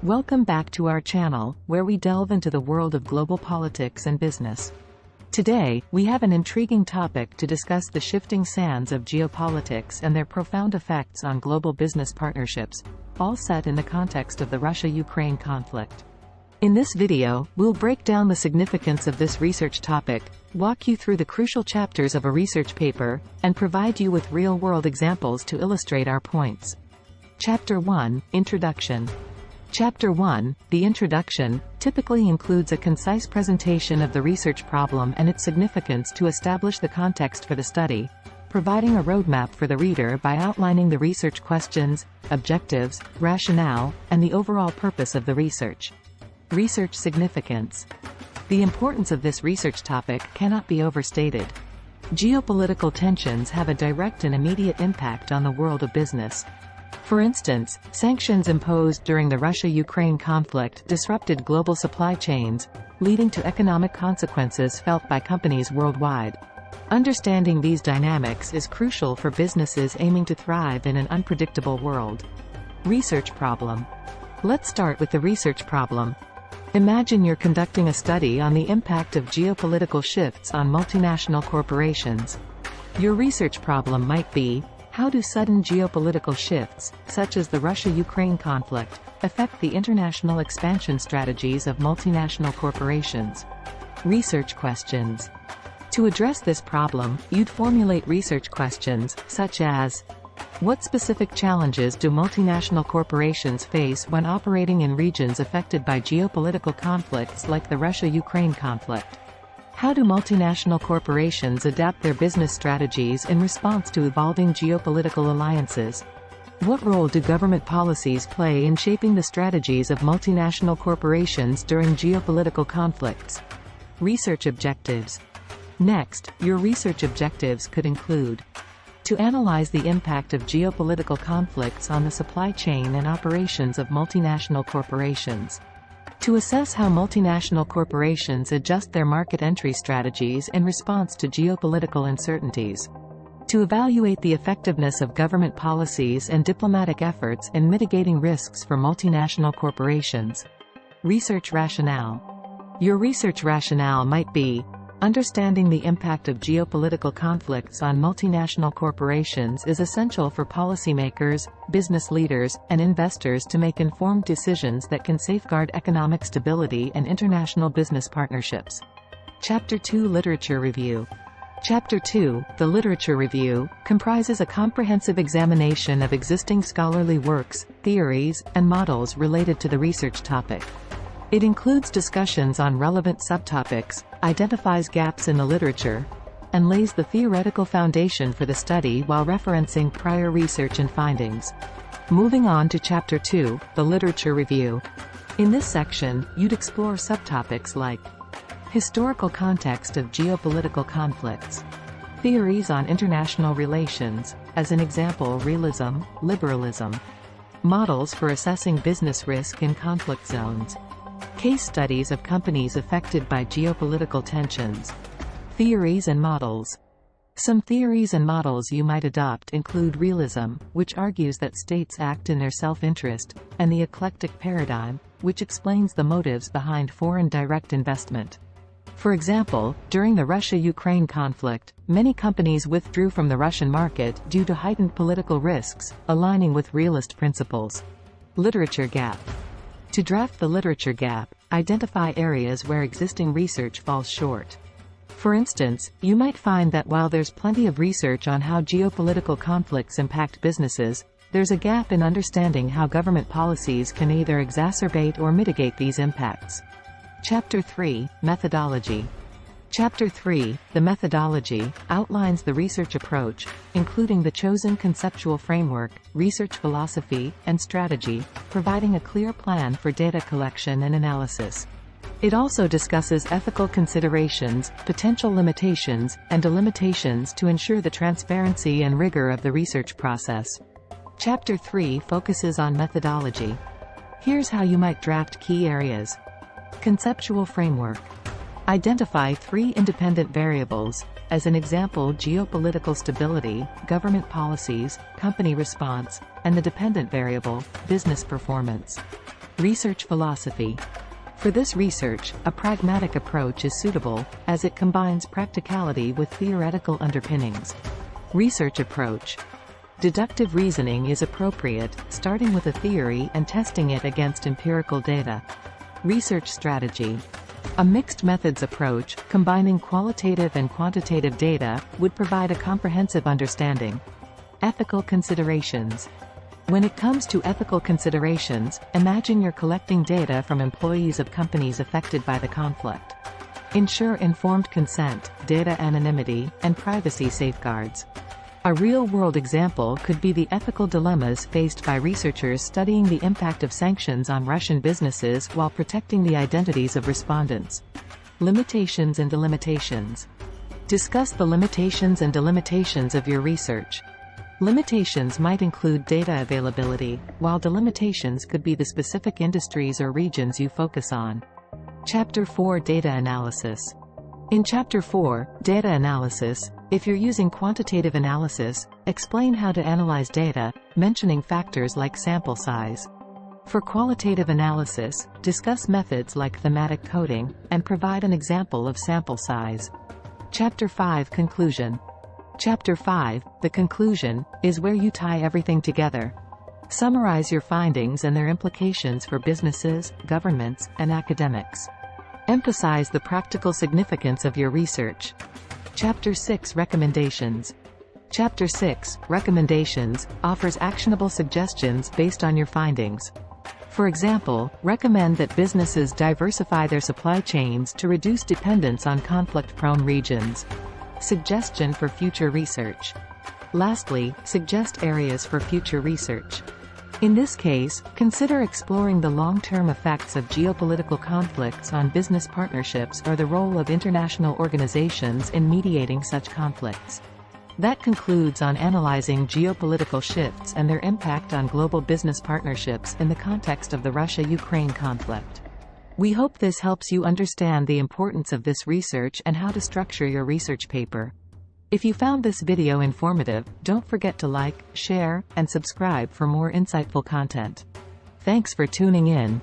Welcome back to our channel, where we delve into the world of global politics and business. Today, we have an intriguing topic to discuss: the shifting sands of geopolitics and their profound effects on global business partnerships, all set in the context of the Russia-Ukraine conflict. In this video, we'll break down the significance of this research topic, walk you through the crucial chapters of a research paper, and provide you with real-world examples to illustrate our points. Chapter 1, Introduction. Chapter 1, the introduction, typically includes a concise presentation of the research problem and its significance to establish the context for the study, providing a roadmap for the reader by outlining the research questions, objectives, rationale, and the overall purpose of the research. Research significance. The importance of this research topic cannot be overstated. Geopolitical tensions have a direct and immediate impact on the world of business. For instance, sanctions imposed during the Russia-Ukraine conflict disrupted global supply chains, leading to economic consequences felt by companies worldwide. Understanding these dynamics is crucial for businesses aiming to thrive in an unpredictable world. Research problem. Let's start with the research problem. Imagine you're conducting a study on the impact of geopolitical shifts on multinational corporations. Your research problem might be: how do sudden geopolitical shifts, such as the Russia-Ukraine conflict, affect the international expansion strategies of multinational corporations? Research questions. To address this problem, you'd formulate research questions, such as: what specific challenges do multinational corporations face when operating in regions affected by geopolitical conflicts like the Russia-Ukraine conflict? How do multinational corporations adapt their business strategies in response to evolving geopolitical alliances? What role do government policies play in shaping the strategies of multinational corporations during geopolitical conflicts? Research objectives. Next, your research objectives could include: to analyze the impact of geopolitical conflicts on the supply chain and operations of multinational corporations. To assess how multinational corporations adjust their market entry strategies in response to geopolitical uncertainties. To evaluate the effectiveness of government policies and diplomatic efforts in mitigating risks for multinational corporations. Research rationale. Your research rationale might be: understanding the impact of geopolitical conflicts on multinational corporations is essential for policymakers, business leaders, and investors to make informed decisions that can safeguard economic stability and international business partnerships. Chapter 2, Literature Review. Chapter 2, the Literature Review, comprises a comprehensive examination of existing scholarly works, theories, and models related to the research topic. It includes discussions on relevant subtopics, identifies gaps in the literature, and lays the theoretical foundation for the study while referencing prior research and findings. Moving on to Chapter 2, the Literature Review. In this section, you'd explore subtopics like: historical context of geopolitical conflicts, theories on international relations, as an example realism, liberalism, models for assessing business risk in conflict zones, case studies of companies affected by geopolitical tensions, theories and models. Some theories and models you might adopt include realism, which argues that states act in their self-interest, and the eclectic paradigm, which explains the motives behind foreign direct investment. For example, during the Russia-Ukraine conflict, many companies withdrew from the Russian market due to heightened political risks, aligning with realist principles. Literature gap. To draft the literature gap, identify areas where existing research falls short. For instance, you might find that while there's plenty of research on how geopolitical conflicts impact businesses, there's a gap in understanding how government policies can either exacerbate or mitigate these impacts. Chapter 3, Methodology. Chapter 3, the Methodology, outlines the research approach, including the chosen conceptual framework, research philosophy, and strategy, providing a clear plan for data collection and analysis. It also discusses ethical considerations, potential limitations, and delimitations to ensure the transparency and rigor of the research process. Chapter 3 focuses on methodology. Here's how you might draft key areas. Conceptual framework. Identify 3 independent variables, as an example geopolitical stability, government policies, company response, and the dependent variable, business performance. Research philosophy. For this research, a pragmatic approach is suitable, as it combines practicality with theoretical underpinnings. Research approach. Deductive reasoning is appropriate, starting with a theory and testing it against empirical data. Research strategy. A mixed methods approach, combining qualitative and quantitative data, would provide a comprehensive understanding. Ethical considerations. When it comes to ethical considerations, imagine you're collecting data from employees of companies affected by the conflict. Ensure informed consent, data anonymity, and privacy safeguards. A real-world example could be the ethical dilemmas faced by researchers studying the impact of sanctions on Russian businesses while protecting the identities of respondents. Limitations and delimitations. Discuss the limitations and delimitations of your research. Limitations might include data availability, while delimitations could be the specific industries or regions you focus on. Chapter 4 Data Analysis. In Chapter 4, Data Analysis, if you're using quantitative analysis, explain how to analyze data, mentioning factors like sample size. For qualitative analysis, discuss methods like thematic coding, and provide an example of sample size. Chapter 5 Conclusion. Chapter 5, the conclusion, is where you tie everything together. Summarize your findings and their implications for businesses, governments, and academics. Emphasize the practical significance of your research. Chapter 6 Recommendations. Chapter 6, Recommendations, offers actionable suggestions based on your findings. For example, recommend that businesses diversify their supply chains to reduce dependence on conflict-prone regions. Suggestion for future research. Lastly, suggest areas for future research. In this case, consider exploring the long-term effects of geopolitical conflicts on business partnerships or the role of international organizations in mediating such conflicts. That concludes on analyzing geopolitical shifts and their impact on global business partnerships in the context of the Russia-Ukraine conflict. We hope this helps you understand the importance of this research and how to structure your research paper. If you found this video informative, don't forget to like, share, and subscribe for more insightful content. Thanks for tuning in.